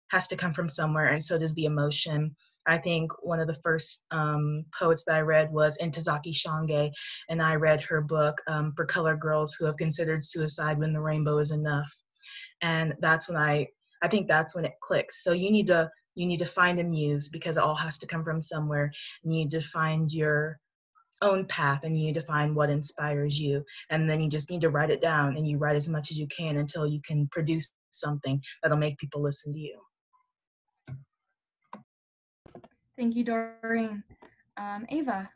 has to come from somewhere, and so does the emotion. I think one of the first poets that I read was Ntozake Shange, and I read her book, For Colored Girls Who Have Considered Suicide When the Rainbow Is Enough. And that's when I think that's when it clicks. So you need to find a muse, because it all has to come from somewhere. You need to find your own path, and you need to find what inspires you, and then you just need to write it down, and you write as much as you can until you can produce something that'll make people listen to you. Thank you, Doreen. Ava.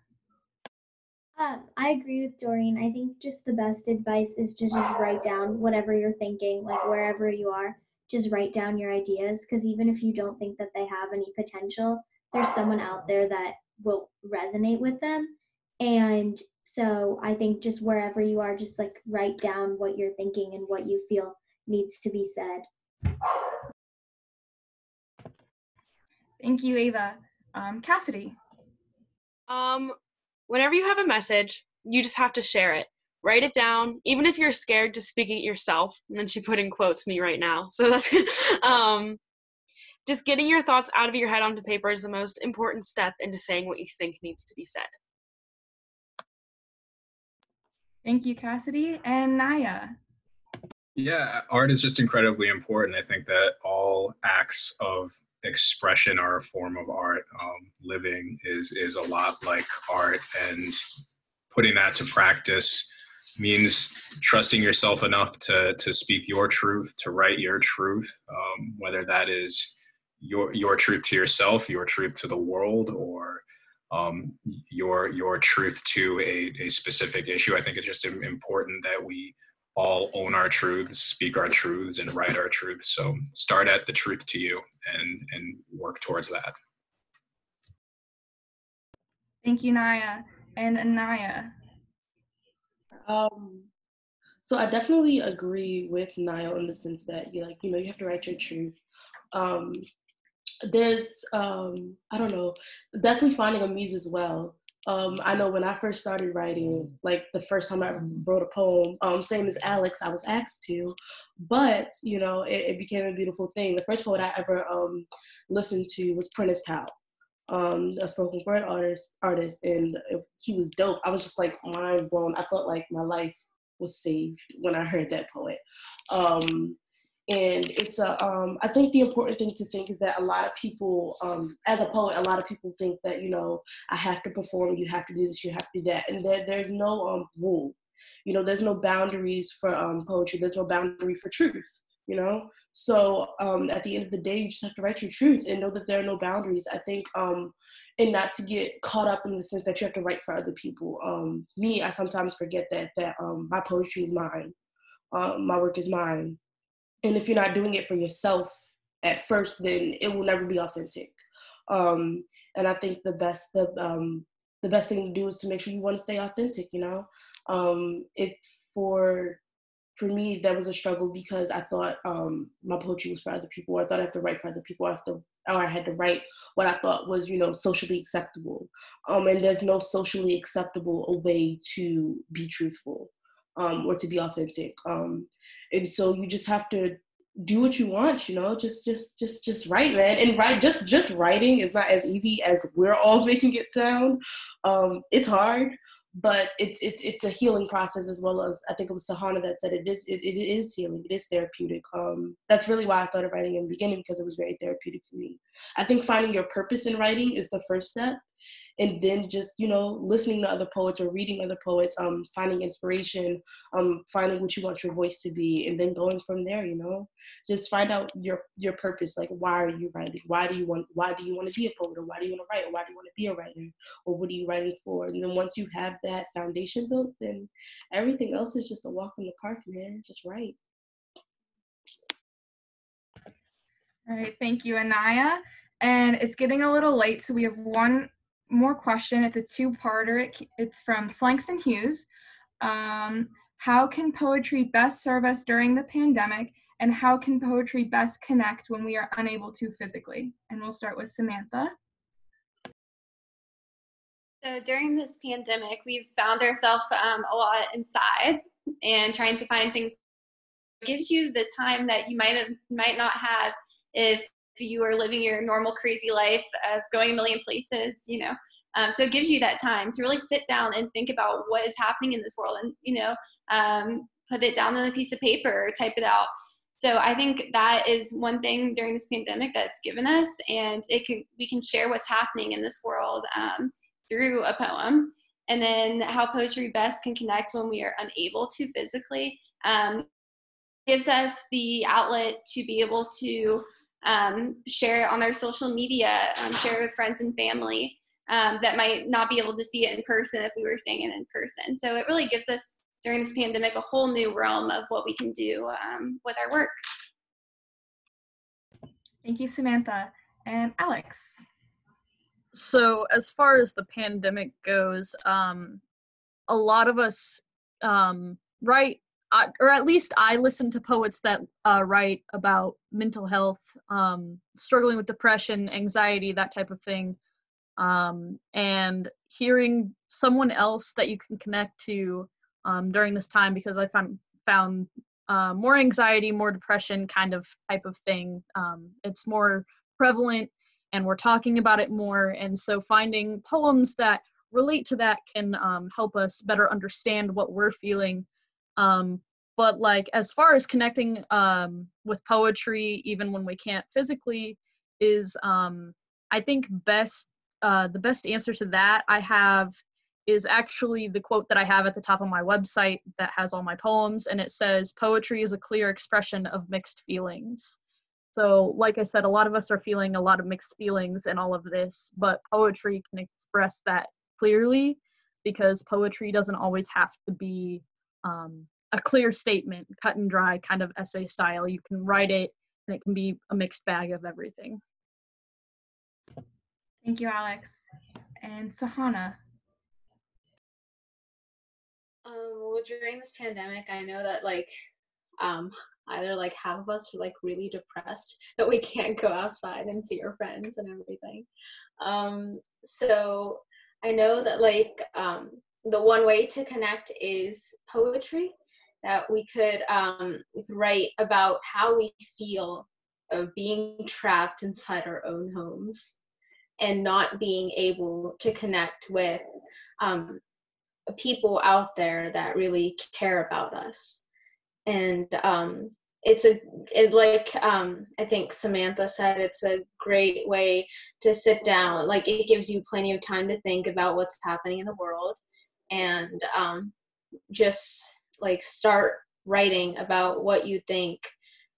I agree with Doreen. I think just the best advice is to just write down whatever you're thinking, like wherever you are, just write down your ideas, because even if you don't think that they have any potential, there's someone out there that will resonate with them. And so I think just wherever you are, just like write down what you're thinking and what you feel needs to be said. Thank you, Ava. Cassidy. Whenever you have a message, you just have to share it. Write it down, even if you're scared to speak it yourself. And then she put in quotes me right now. So that's just getting your thoughts out of your head onto paper is the most important step into saying what you think needs to be said. Thank you, Cassidy. And Naya. Yeah, art is just incredibly important. I think that all acts of expression are a form of art. Living is a lot like art, and putting that to practice means trusting yourself enough to speak your truth, to write your truth, whether that is your truth to yourself, your truth to the world, or your truth to a specific issue. I think it's just important that we all own our truths, speak our truths, and write our truths. So start at the truth to you and work towards that. Thank you, Naya. And Anaya. So I definitely agree with Niall in the sense that you have to write your truth. There's I don't know, definitely finding a muse as well. I know when I first started writing, like the first time I wrote a poem, same as Alex, I was asked to, but it became a beautiful thing. The first poet I ever listened to was Prentice Powell, a spoken word artist, and he was dope. I was just like mind blown. I felt like my life was saved when I heard that poet. And it's I think the important thing to think is that a lot of people, as a poet, a lot of people think that, I have to perform, you have to do this, you have to do that. And there's no rule, there's no boundaries for poetry, there's no boundary for truth, So at the end of the day, you just have to write your truth and know that there are no boundaries. I think, and not to get caught up in the sense that you have to write for other people. I sometimes forget that my poetry is mine, my work is mine. And if you're not doing it for yourself at first, then it will never be authentic. And I think the best thing to do is to make sure you want to stay authentic. For me, that was a struggle because I thought my poetry was for other people. I thought I had to write for other people. Or I had to write what I thought was, socially acceptable. And there's no socially acceptable way to be truthful. Or to be authentic. And so you just have to do what you want, just write, man. And just writing is not as easy as we're all making it sound. It's hard, but it's a healing process, as well as I think it was Sahana that said it is healing, it is therapeutic. That's really why I started writing in the beginning, because it was very therapeutic for me. I think finding your purpose in writing is the first step, and then just, you know, listening to other poets or reading other poets, finding inspiration, finding what you want your voice to be, and then going from there. You know, just find out your purpose. Like, why are you writing? Why do you want to be a poet, or why do you want to write, or why do you want to be a writer, or what are you writing for? And then once you have that foundation built, then everything else is just a walk in the park, man. Just write. All right, thank you, Anaya. And it's getting a little late, so we have one more question. It's a two-parter. It's from Slangston Hughes. How can poetry best serve us during the pandemic, and how can poetry best connect when we are unable to physically? And we'll start with Samantha. So during this pandemic, we've found ourselves a lot inside and trying to find things. It gives you the time that you might not have if you are living your normal crazy life of going a million places, you know. So it gives you that time to really sit down and think about what is happening in this world, and, you know, put it down on a piece of paper or type it out. So I think that is one thing during this pandemic that's given us, and we can share what's happening in this world through a poem. And then how poetry best can connect when we are unable to physically, gives us the outlet to be able to share it on our social media, share with friends and family that might not be able to see it in person if we were saying it in person. So it really gives us, during this pandemic, a whole new realm of what we can do with our work. Thank you, Samantha. And Alex. So as far as the pandemic goes, a lot of us write, or at least I listen to poets that write about mental health, struggling with depression, anxiety, that type of thing. And hearing someone else that you can connect to during this time, because I found more anxiety, more depression type of thing. It's more prevalent, and we're talking about it more. And so finding poems that relate to that can help us better understand what we're feeling. But like, as far as connecting with poetry, even when we can't physically, is I think the best answer to that I have is actually the quote that I have at the top of my website that has all my poems, and it says, "Poetry is a clear expression of mixed feelings." So like I said, a lot of us are feeling a lot of mixed feelings in all of this, but poetry can express that clearly, because poetry doesn't always have to be a clear statement, cut and dry kind of essay style. You can write it, and it can be a mixed bag of everything. Thank you, Alex. And Sahana. Well, during this pandemic, I know that either like half of us are like really depressed that we can't go outside and see our friends and everything. So I know that the one way to connect is poetry, that we could write about how we feel of being trapped inside our own homes and not being able to connect with people out there that really care about us. And I think Samantha said, it's a great way to sit down. Like, it gives you plenty of time to think about what's happening in the world, and just like start writing about what you think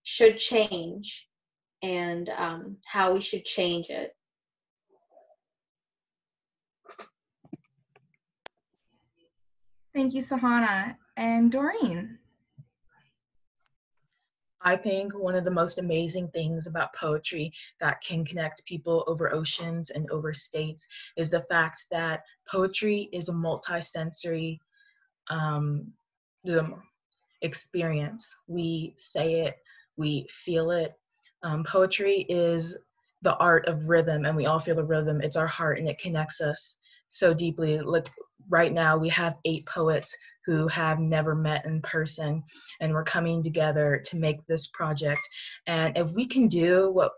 should change and how we should change it. Thank you, Sahana. And Doreen. I think one of the most amazing things about poetry that can connect people over oceans and over states is the fact that poetry is a multi-sensory experience. We say it, we feel it. Poetry is the art of rhythm, and we all feel the rhythm. It's our heart, and it connects us so deeply. Like right now, we have 8 poets who have never met in person, and we're coming together to make this project. And if we can do what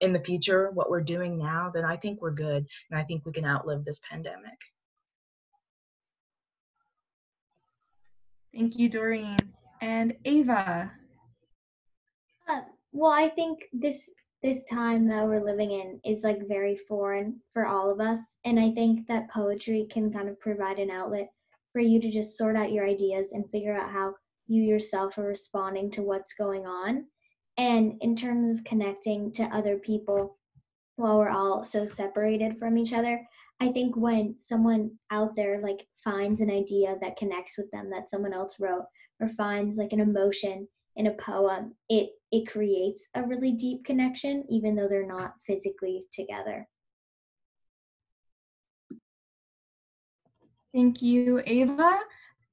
in the future, what we're doing now, then I think we're good, and I think we can outlive this pandemic. Thank you, Doreen. And Ava. Well, I think this time that we're living in is like very foreign for all of us, and I think that poetry can kind of provide an outlet for you to just sort out your ideas and figure out how you yourself are responding to what's going on. And in terms of connecting to other people while we're all so separated from each other, I think when someone out there like finds an idea that connects with them that someone else wrote, or finds like an emotion in a poem, it creates a really deep connection even though they're not physically together. Thank you, Ava.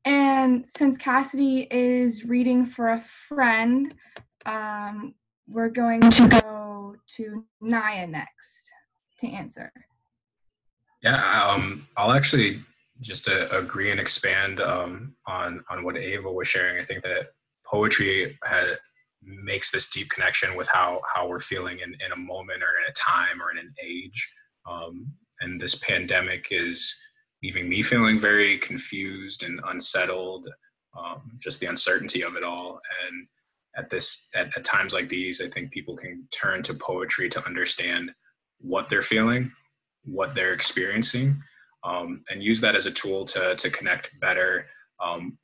And since Cassidy is reading for a friend, we're going to go to Naya next to answer. Yeah, I'll actually just agree and expand on what Ava was sharing. I think that poetry makes this deep connection with how we're feeling in a moment or in a time or in an age. And this pandemic is leaving me feeling very confused and unsettled, just the uncertainty of it all. And at times like these, I think people can turn to poetry to understand what they're feeling, what they're experiencing, and use that as a tool to connect better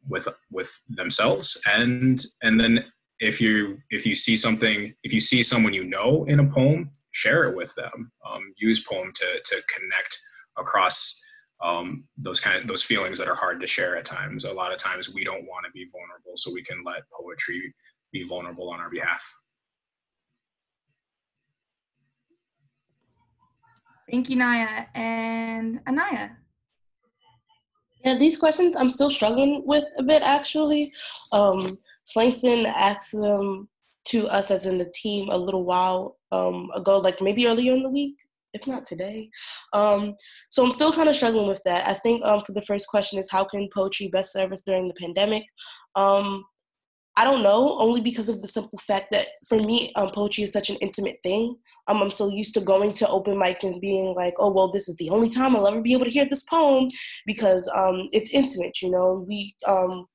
with themselves. And then if you see something, if you see someone you know in a poem, share it with them. Use poem to connect across those feelings that are hard to share at times. A lot of times we don't want to be vulnerable, so we can let poetry be vulnerable on our behalf. Thank you, Naya. And Anaya. Yeah, these questions I'm still struggling with a bit, actually. Slangston asked them to us as in the team a little while ago, like maybe earlier in the week, if not today. So I'm still kind of struggling with that. I think for the first question is, how can poetry best serve us during the pandemic? I don't know, only because of the simple fact that for me, poetry is such an intimate thing. I'm so used to going to open mics and being like, oh, well, this is the only time I'll ever be able to hear this poem because it's intimate, you know. We,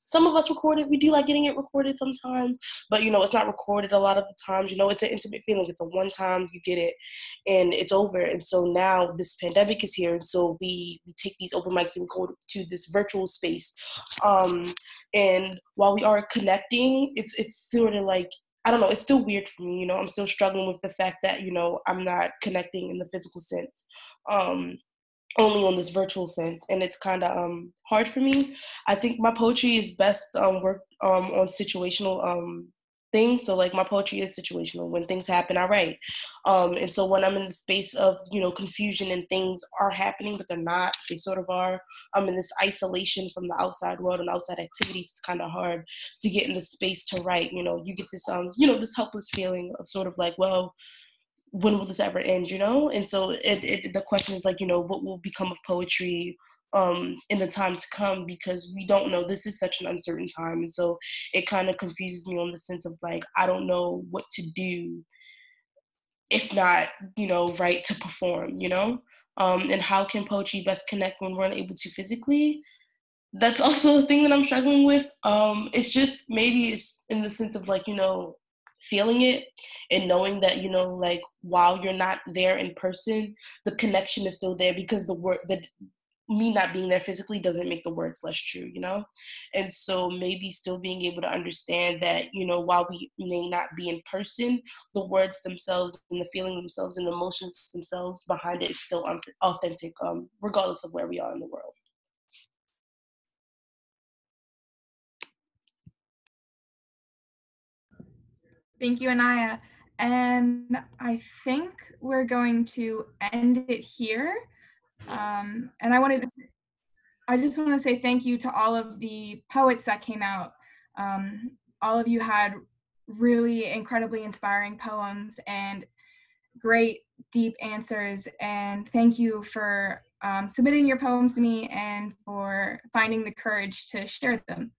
some of us record it. We do like getting it recorded sometimes, but, you know, it's not recorded a lot of the times. You know, it's an intimate feeling. It's a one time you get it and it's over. And so now this pandemic is here. And so we take these open mics and go to this virtual space. And while we are connecting, it's sort of like, I don't know, it's still weird for me, you know. I'm still struggling with the fact that, you know, I'm not connecting in the physical sense, only on this virtual sense, and it's kind of hard for me. I think my poetry is best worked on situational things. So like my poetry is situational. When things happen, I write. And so when I'm in the space of, you know, confusion and things are happening, but they're not, they sort of are, I'm in this isolation from the outside world and outside activities, it's kind of hard to get in the space to write. You know, you get this, you know, this helpless feeling of sort of like, well, when will this ever end, you know? And so the question is like, you know, what will become of poetry in the time to come, because we don't know. This is such an uncertain time. And so it kind of confuses me on the sense of like, I don't know what to do if not, you know, write to perform, you know? And how can poetry best connect when we're unable to physically? That's also a thing that I'm struggling with. It's just, maybe it's in the sense of like, you know, feeling it and knowing that, you know, like while you're not there in person, the connection is still there, because the me not being there physically doesn't make the words less true, you know? And so maybe still being able to understand that, you know, while we may not be in person, the words themselves and the feeling themselves and the emotions themselves behind it is still authentic, regardless of where we are in the world. Thank you, Anaya. And I think we're going to end it here. And I just want to say thank you to all of the poets that came out. All of you had really incredibly inspiring poems and great deep answers. And thank you for submitting your poems to me and for finding the courage to share them.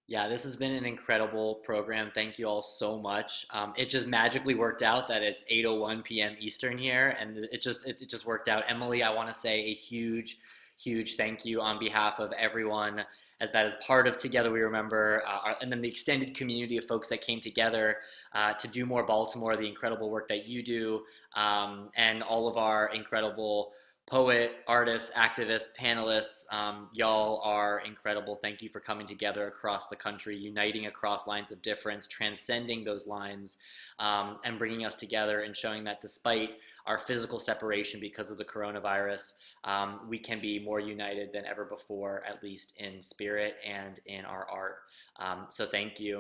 Yeah, this has been an incredible program. Thank you all so much. It just magically worked out that it's 8:01 p.m. Eastern here, and it just worked out. Emily, I want to say a huge, huge thank you on behalf of everyone as that is part of Together We Remember, and then the extended community of folks that came together to do more Baltimore, the incredible work that you do, and all of our incredible poet, artists, activists, panelists. Y'all are incredible. Thank you for coming together across the country, uniting across lines of difference, transcending those lines, and bringing us together and showing that despite our physical separation because of the coronavirus, we can be more united than ever before, at least in spirit and in our art. So thank you.